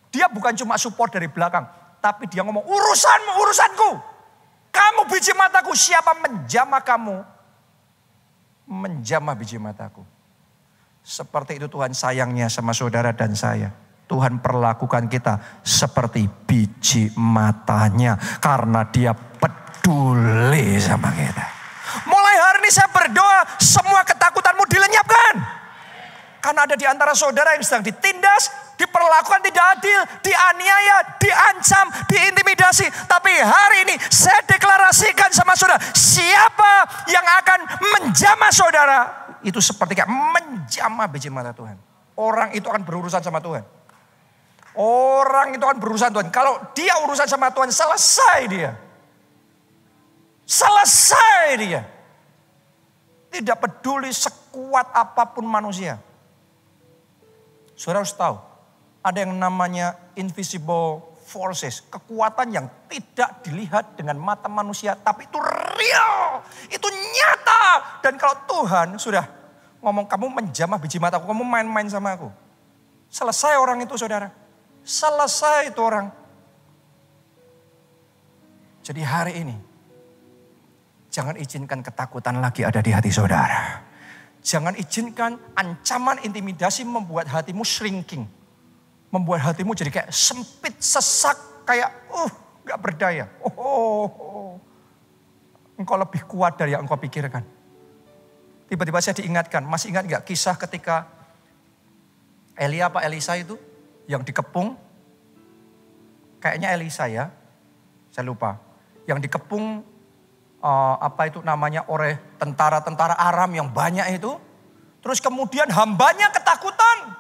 Dia bukan cuma support dari belakang, tapi dia ngomong urusanmu, urusanku. Kamu biji mataku, siapa menjamah kamu? Menjamah biji mataku. Seperti itu Tuhan sayangnya sama saudara dan saya. Tuhan perlakukan kita seperti biji matanya. Karena dia peduli sama kita. Mulai hari ini saya berdoa semua ketakutanmu dilenyapkan. Karena ada di antara saudara yang sedang ditindas, diperlakukan tidak adil, dianiaya, diancam, diintimidasi. Tapi hari ini saya deklarasikan sama saudara, siapa yang akan menjamah saudara, itu seperti kayak menjamah biji mata Tuhan. Orang itu akan berurusan sama Tuhan. Orang itu akan berurusan Tuhan. Kalau dia urusan sama Tuhan, selesai dia. Selesai dia. Tidak peduli sekuat apapun manusia. Saudara harus tahu, ada yang namanya invisible forces. Kekuatan yang tidak dilihat dengan mata manusia, tapi itu real. Itu nyata. Dan kalau Tuhan sudah ngomong, kamu menjamah biji mataku, kamu main-main sama aku. Selesai orang itu saudara. Selesai itu orang. Jadi hari ini, jangan izinkan ketakutan lagi ada di hati saudara. Jangan izinkan ancaman intimidasi membuat hatimu shrinking. Membuat hatimu jadi kayak sempit, sesak, kayak gak berdaya. Engkau lebih kuat dari yang engkau pikirkan. Tiba-tiba saya diingatkan, masih ingat gak kisah ketika Elia apa Elisa itu yang dikepung? Kayaknya Elisa ya, saya lupa. Yang dikepung apa itu namanya oleh tentara-tentara Aram yang banyak itu. Terus kemudian hambanya ketakutan.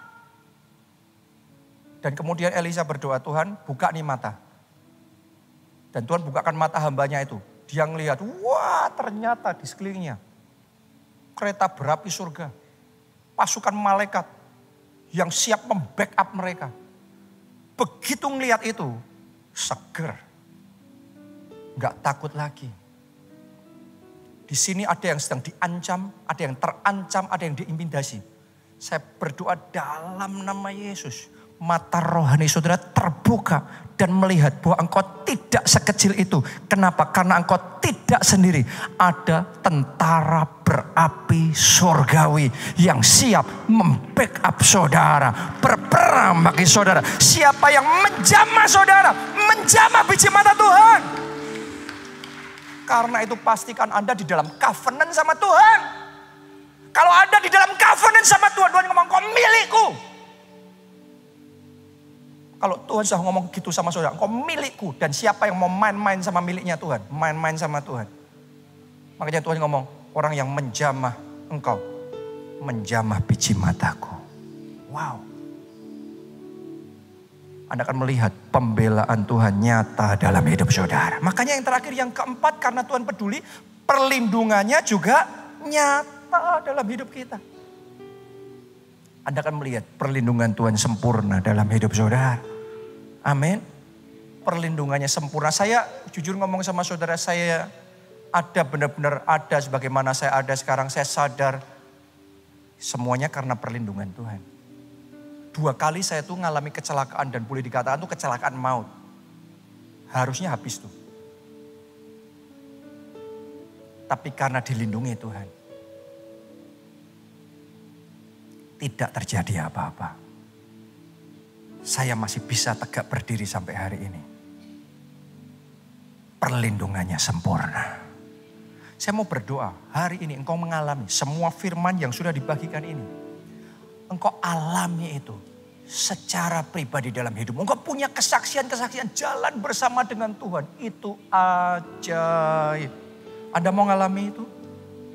Dan kemudian Elisa berdoa, Tuhan buka nih mata. Dan Tuhan bukakan mata hambanya itu. Dia ngelihat, wah ternyata di sekelilingnya kereta berapi surga. Pasukan malaikat yang siap membackup mereka. Begitu ngelihat itu, seger. Gak takut lagi. Di sini ada yang sedang diancam, ada yang terancam, ada yang diintimidasi. Saya berdoa dalam nama Yesus. Mata rohani saudara terbuka dan melihat bahwa engkau tidak sekecil itu. Kenapa? Karena engkau tidak sendiri. Ada tentara berapi surgawi yang siap membackup saudara. Berperang bagi saudara. Siapa yang menjamah saudara? Menjamah biji mata Tuhan. Karena itu pastikan Anda di dalam covenant sama Tuhan. Kalau Anda di dalam covenant sama Tuhan, Tuhan ngomong, kau milikku. Kalau Tuhan sudah ngomong gitu sama saudara, kau milikku. Dan siapa yang mau main-main sama miliknya Tuhan? Main-main sama Tuhan. Makanya Tuhan ngomong, orang yang menjamah engkau, menjamah biji mataku. Wow. Anda akan melihat pembelaan Tuhan nyata dalam hidup saudara. Makanya yang terakhir, yang keempat, karena Tuhan peduli, perlindungannya juga nyata dalam hidup kita. Anda akan melihat perlindungan Tuhan sempurna dalam hidup saudara. Amin. Perlindungannya sempurna. Saya jujur ngomong sama saudara, saya ada benar-benar ada sebagaimana saya ada sekarang. Saya sadar semuanya karena perlindungan Tuhan. 2 kali saya tuh ngalami kecelakaan dan boleh dikatakan tuh kecelakaan maut. Harusnya habis tuh. Tapi karena dilindungi Tuhan, tidak terjadi apa-apa. Saya masih bisa tegak berdiri sampai hari ini. Perlindungannya sempurna. Saya mau berdoa, hari ini engkau mengalami semua firman yang sudah dibagikan ini. Engkau alami itu secara pribadi dalam hidup. Engkau punya kesaksian-kesaksian jalan bersama dengan Tuhan. Itu ajaib. Anda mau ngalami itu?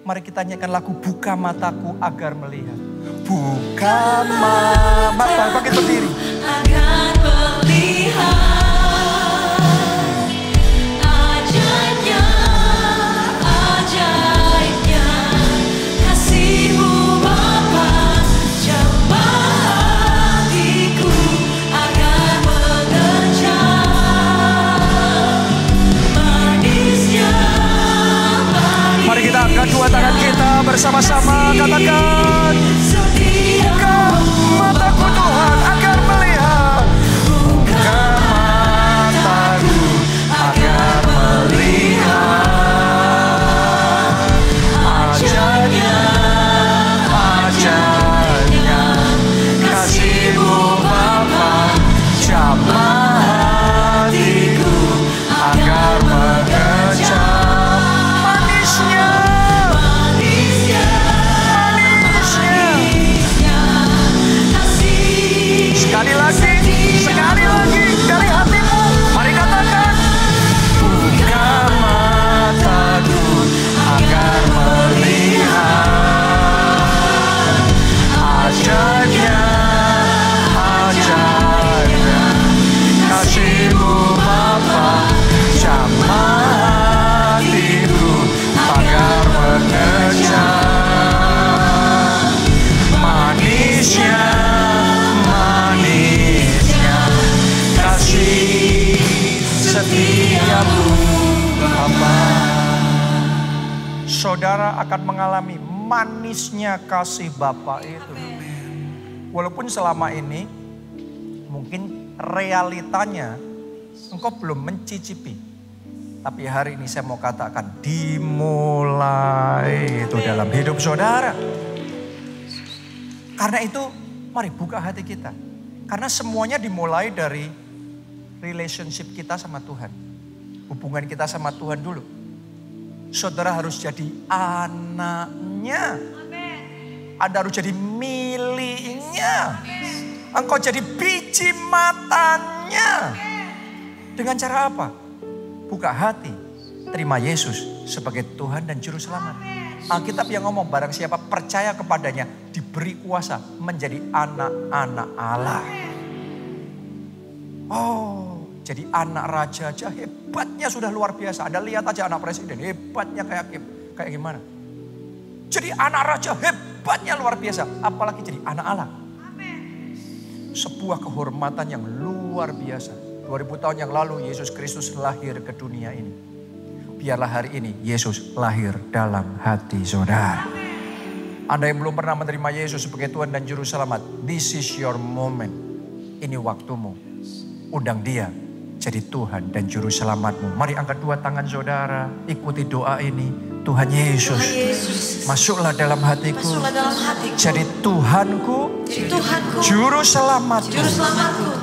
Mari kita nyanyikan lagu Buka Mataku Agar Melihat. Buka mata, bangkit berdiri. Agar melihat. kedua tangan kita bersama-sama katakan, buka mataku Tuhan agar melihat. Buka mataku agar melihat. Ajarnya kasih-Mu Bapa, jamah hatiku agar mengejar manisnya kasih. Sekali lagi dari hatimu, mari katakan, buka mataku agar melihat. Ajarnya kasih-Mu Bapa, jamah hatiku agar mengejar manisnya kasih setiap-Mu Bapa. Saudara akan mengalami manisnya kasih Bapa itu. Walaupun selama ini mungkin realitanya engkau belum mencicipi. Tapi hari ini saya mau katakan dimulai itu dalam hidup saudara. Karena itu mari buka hati kita. Karena semuanya dimulai dari relationship kita sama Tuhan. Hubungan kita sama Tuhan dulu. Saudara harus jadi anaknya. Anda harus jadi miliknya. Engkau jadi biji matanya. Dengan cara apa? Buka hati. Terima Yesus sebagai Tuhan dan Juru Selamat. Alkitab yang ngomong barang siapa percaya kepadanya diberi kuasa menjadi anak-anak Allah. Oh, jadi anak raja aja hebatnya sudah luar biasa. Anda lihat aja anak presiden hebatnya kayak gimana. Jadi anak raja hebatnya luar biasa. Apalagi jadi anak Allah. Sebuah kehormatan yang luar biasa. 2000 tahun yang lalu Yesus Kristus lahir ke dunia ini. Biarlah hari ini Yesus lahir dalam hati saudara. Anda yang belum pernah menerima Yesus sebagai Tuhan dan Juru Selamat. This is your moment. Ini waktumu. Undang dia jadi Tuhan dan Juru Selamatmu. Mari angkat dua tangan saudara. Ikuti doa ini. Tuhan Yesus, masuklah dalam hatiku, jadi Tuhanku, Juru Selamatku,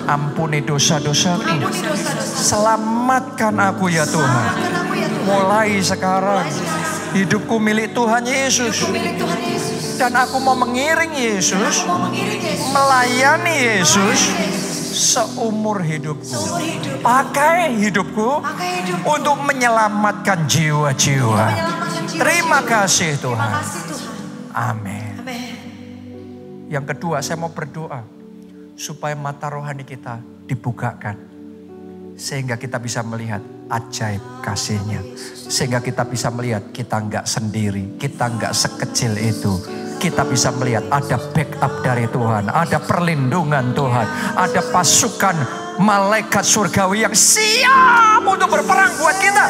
ampuni dosa-dosaku, selamatkan aku ya Tuhan. Mulai sekarang, hidupku milik Tuhan Yesus, dan aku mau mengiring Yesus, melayani Yesus, seumur hidupku. Pakai hidupku untuk menyelamatkan jiwa-jiwa. Terima kasih Tuhan. Amin. Yang kedua saya mau berdoa. Supaya mata rohani kita dibukakan. Sehingga kita bisa melihat ajaib kasih-Nya. Sehingga kita bisa melihat kita enggak sendiri. Kita enggak sekecil itu. Kita bisa melihat ada backup dari Tuhan. Ada perlindungan Tuhan. Ada pasukan malaikat surgawi yang siap untuk berperang buat kita.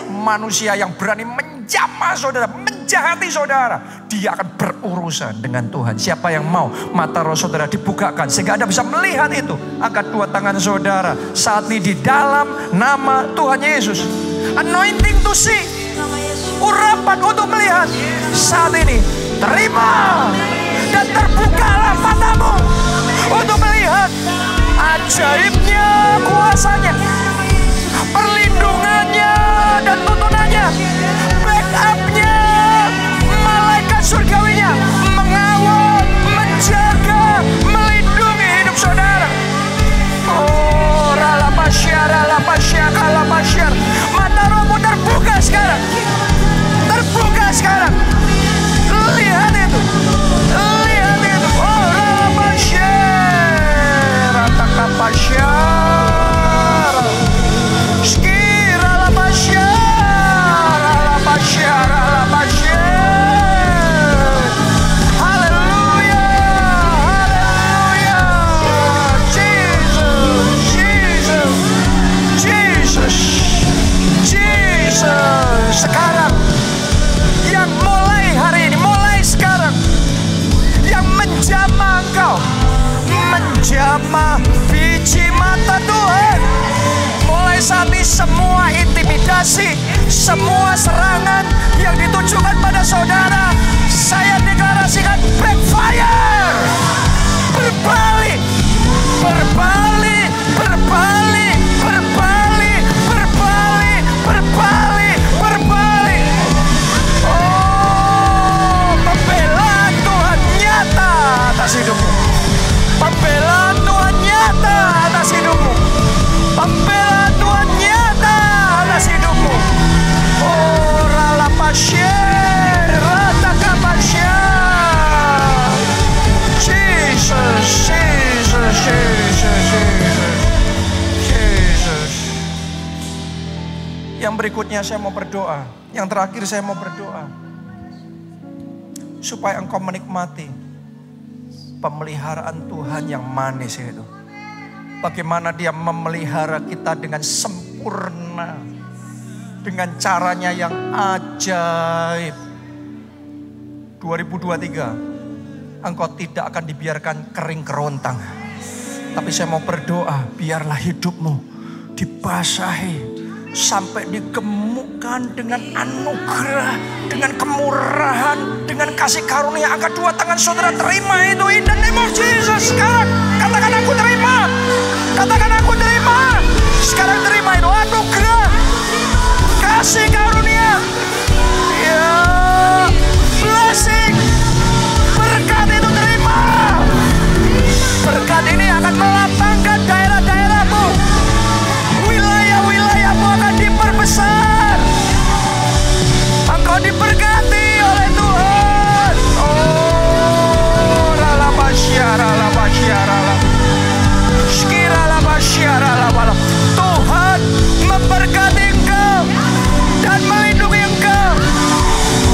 Manusia yang berani menjamah saudara, menjahati saudara. Dia akan berurusan dengan Tuhan. Siapa yang mau mata roh saudara dibukakan. Sehingga Anda bisa melihat itu. Angkat dua tangan saudara. Saat ini di dalam nama Tuhan Yesus. Anointing to see. Urapan untuk melihat. Saat ini terima. Dan terbukalah matamu. Untuk melihat ajaibnya kuasanya. Perlindungannya dan tuntunannya. Backupnya. Malaikat surgawinya. Mengawal, menjaga, melindungi hidup saudara. Oh, ralapasyar. Mata rohmu terbuka sekarang. Terbuka sekarang. Lihat itu. Lihat itu. Oh, ralapasyar. Ratakapasyar. Skira lapasyar. Ralapasyar. semua serangan yang ditujukan pada saudara, saya deklarasikan backfire. Berbalik, berbalik, berbalik, berbalik, berbalik, berbalik, berbalik. Oh, pembelaan Tuhan nyata atas hidupmu. Pembelaan Tuhan nyata atas hidupmu. Pembelaan Tuhan nyata atas hidupmu. Oh, ralapasye, ratakapasye. Jesus, Jesus, Jesus, Jesus, Jesus. Yang berikutnya saya mau berdoa. Yang terakhir saya mau berdoa. Supaya engkau menikmati pemeliharaan Tuhan yang manis itu. Bagaimana dia memelihara kita dengan sempurna. Dengan caranya yang ajaib. 2023, engkau tidak akan dibiarkan kering kerontang. Tapi saya mau berdoa, biarlah hidupmu dibasahi. Sampai digemukkan dengan anugerah, dengan kemurahan, dengan kasih karunia. Angkat dua tangan saudara, terima itu in the name of Jesus. Sekarang katakan aku terima. Katakan aku terima. Sekarang terima itu anugerah, kasih karunia, ya, blessing, berkat itu terima. Berkat ini akan melapangkan daerah-daerahmu. Wilayah-wilayahmu akan diperbesar. Engkau diberkati oleh Tuhan. Oh, Tuhan memberkati engkau dan melindungi engkau.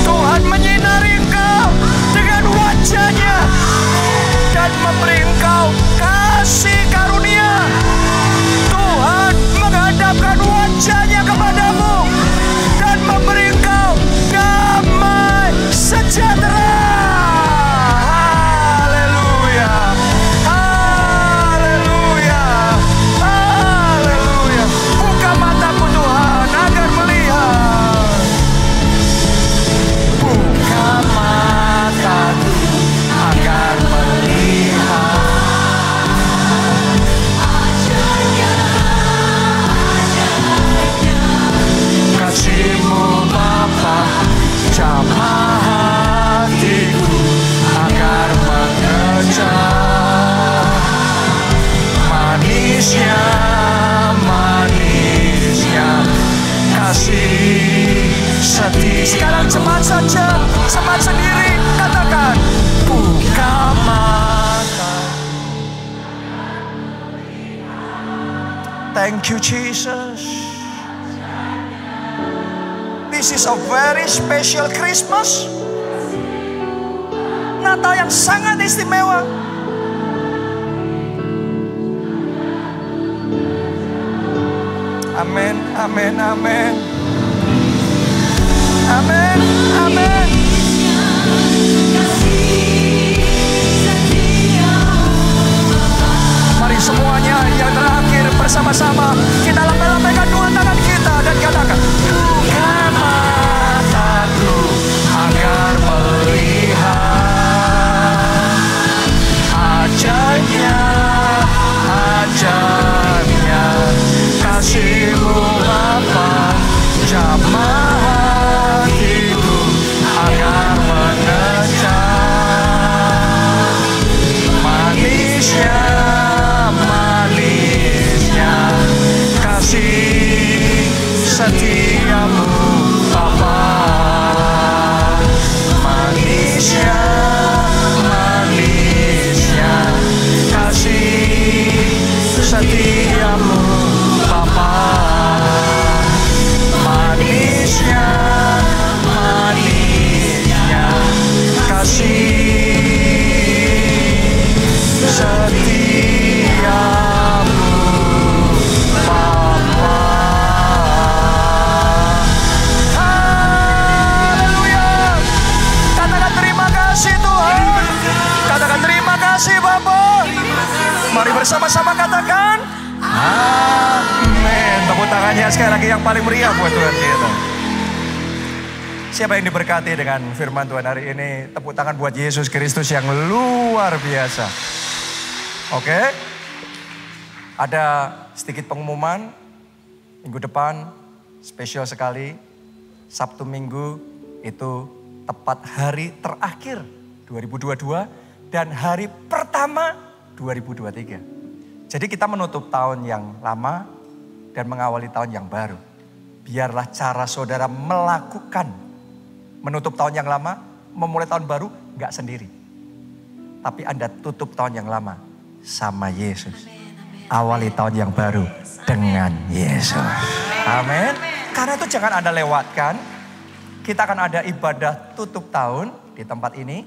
Tuhan menyinari engkau dengan wajah-Nya dan memberi engkau kasih karunia. Tuhan menghadapkan wajah-Nya kepadamu dan memberi engkau damai sejahtera. Haleluya, haleluya, haleluya. Buka matamu Tuhan agar melihat. Buka mataku agar melihat. Kasih-Mu Bapa, jamah hatiku agar mengejar. Manisnya, manisnya kasih setia. Sekarang cepat saja, cepat sendiri katakan, buka mata. Thank you Jesus. This is a very special Christmas. Natal yang sangat istimewa. Amin, amin, amin. Amin, amin. Mari semuanya yang terakhir bersama-sama kita lambaikan dua tangan kita dan katakan, buka mataku agar melihat ajaibnya, ajaibnya kasih-Mu Bapa, jamah hatiku agar mengejar. Manisnya, manisnya kasih setia-Mu Bapa. Manisnya, manisnya kasih setia-Mu Bapa. Manisnya, manisnya kasih setia-Mu Bapa. Haleluya. Katakan terima kasih Tuhan. Katakan terima kasih Bapa. Mari bersama-sama katakan amin. Tepuk tangannya sekali lagi yang paling meriah buat Tuhan kita. Siapa yang diberkati dengan firman Tuhan hari ini? Tepuk tangan buat Yesus Kristus yang luar biasa. Oke. Ada sedikit pengumuman. Minggu depan spesial sekali. Sabtu Minggu itu tepat hari terakhir 2022 dan hari pertama 2023. Jadi kita menutup tahun yang lama dan mengawali tahun yang baru. Biarlah cara saudara melakukan menutup tahun yang lama, memulai tahun baru gak sendiri. Tapi Anda tutup tahun yang lama sama Yesus. Awali tahun yang baru dengan Yesus. Amin. Karena itu jangan Anda lewatkan. Kita akan ada ibadah tutup tahun di tempat ini.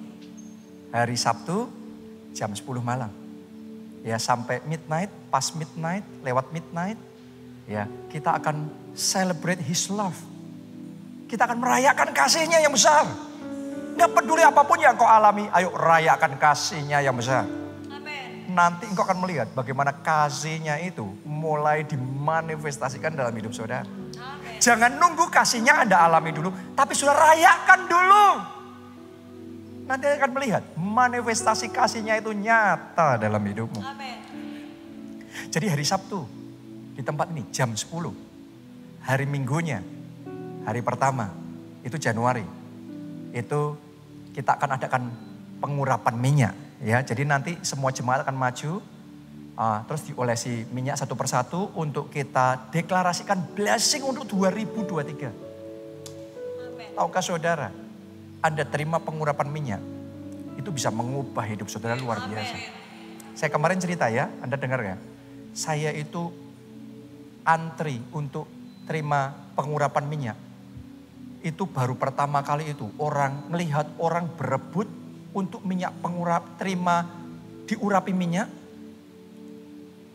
Hari Sabtu jam 10 malam. Ya sampai midnight, pas midnight, lewat midnight. Ya kita akan celebrate His love. Kita akan merayakan kasih-Nya yang besar. Gak peduli apapun yang kau alami, ayo rayakan kasih-Nya yang besar. Amen. Nanti engkau akan melihat bagaimana kasih-Nya itu mulai dimanifestasikan dalam hidup saudara. Amen. Jangan nunggu kasih-Nya Anda alami dulu, tapi sudah rayakan dulu. Nanti akan melihat manifestasi kasih-Nya itu nyata dalam hidupmu. Amen. Jadi hari Sabtu di tempat ini jam 10. Hari Minggunya, hari pertama itu Januari. Itu kita akan adakan pengurapan minyak. Ya, jadi nanti semua jemaat akan maju. Terus diolesi minyak satu persatu untuk kita deklarasikan blessing untuk 2023. Amen. Tahukah saudara, Anda terima pengurapan minyak, itu bisa mengubah hidup saudara luar biasa. Amen. Saya kemarin cerita ya, Anda dengar ya. Saya itu antri untuk terima pengurapan minyak. Itu baru pertama kali itu orang melihat orang berebut untuk minyak diurapi minyak.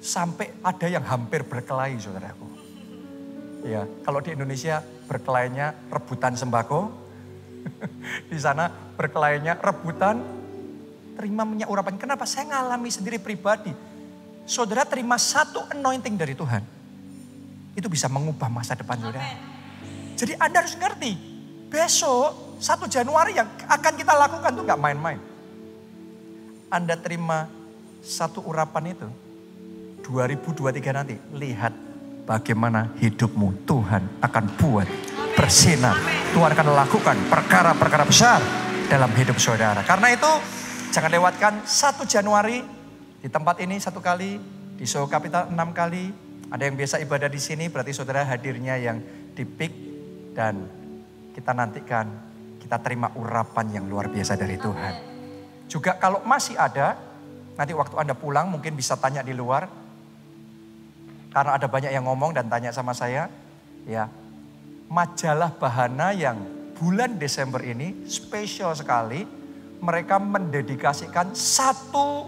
Sampai ada yang hampir berkelahi saudaraku. Ya, kalau di Indonesia berkelainya rebutan sembako. Di sana berkelainya rebutan terima minyak urapan. Kenapa? Saya ngalami sendiri pribadi. Saudara terima satu anointing dari Tuhan. Itu bisa mengubah masa depan saudara. Jadi Anda harus ngerti. Besok 1 Januari yang akan kita lakukan itu gak main-main. Anda terima satu urapan itu. 2023 nanti, lihat bagaimana hidupmu Tuhan akan buat bersinar. Tuhan akan lakukan perkara-perkara besar dalam hidup saudara. Karena itu jangan lewatkan 1 Januari di tempat ini 1 kali, di Soho Capital 6 kali. Ada yang biasa ibadah di sini, berarti saudara hadirnya yang di PIK. Dan kita nantikan, kita terima urapan yang luar biasa dari Tuhan. Juga kalau masih ada, nanti waktu Anda pulang mungkin bisa tanya di luar. Karena ada banyak yang ngomong dan tanya sama saya, ya majalah Bahana yang bulan Desember ini spesial sekali. Mereka mendedikasikan satu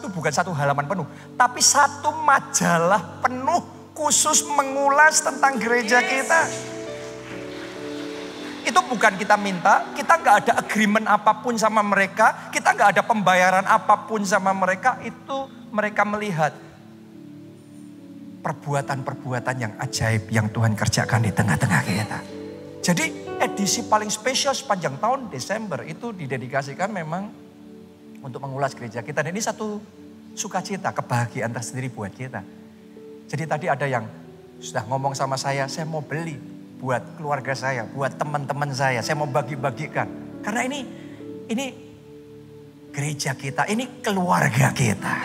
bukan satu halaman penuh, tapi satu majalah penuh khusus mengulas tentang gereja kita. Itu bukan kita minta, kita nggak ada agreement apapun sama mereka, kita nggak ada pembayaran apapun sama mereka. Itu mereka melihat perbuatan-perbuatan yang ajaib yang Tuhan kerjakan di tengah-tengah kita. Jadi edisi paling spesial sepanjang tahun Desember itu didedikasikan memang untuk mengulas gereja kita. Dan ini satu sukacita, kebahagiaan tersendiri buat kita. Jadi tadi ada yang sudah ngomong sama saya mau beli buat keluarga saya, buat teman-teman saya mau bagi-bagikan. Karena ini gereja kita, ini keluarga kita.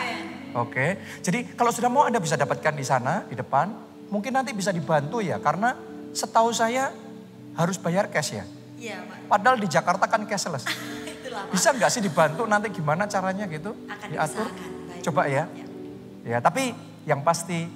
Oke, jadi kalau sudah mau Anda bisa dapatkan di sana, di depan. Mungkin nanti bisa dibantu ya, karena setahu saya harus bayar cash ya. Iya Pak. Padahal di Jakarta kan cashless. Itulah, Pak. Bisa nggak sih dibantu nanti gimana caranya gitu? Akan diatur. Coba ya. Ya, tapi yang pasti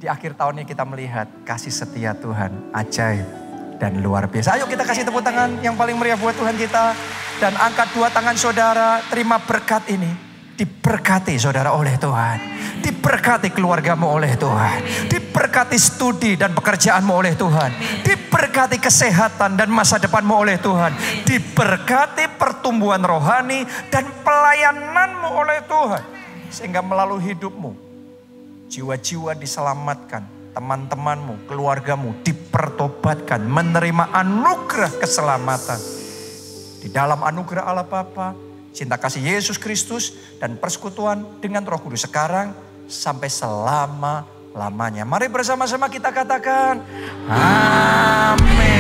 di akhir tahun ini kita melihat kasih setia Tuhan ajaib dan luar biasa. Ayo kita kasih tepuk tangan yang paling meriah buat Tuhan kita. Dan angkat 2 tangan saudara, terima berkat ini. Diberkati saudara oleh Tuhan. Diberkati keluargamu oleh Tuhan. Diberkati studi dan pekerjaanmu oleh Tuhan. Diberkati kesehatan dan masa depanmu oleh Tuhan. Diberkati pertumbuhan rohani dan pelayananmu oleh Tuhan. Sehingga melalui hidupmu, jiwa-jiwa diselamatkan. teman-temanmu, keluargamu dipertobatkan, menerima anugerah keselamatan. Di dalam anugerah Allah Bapa, cinta kasih Yesus Kristus, dan persekutuan dengan Roh Kudus sekarang sampai selama-lamanya. Mari bersama-sama kita katakan, amin.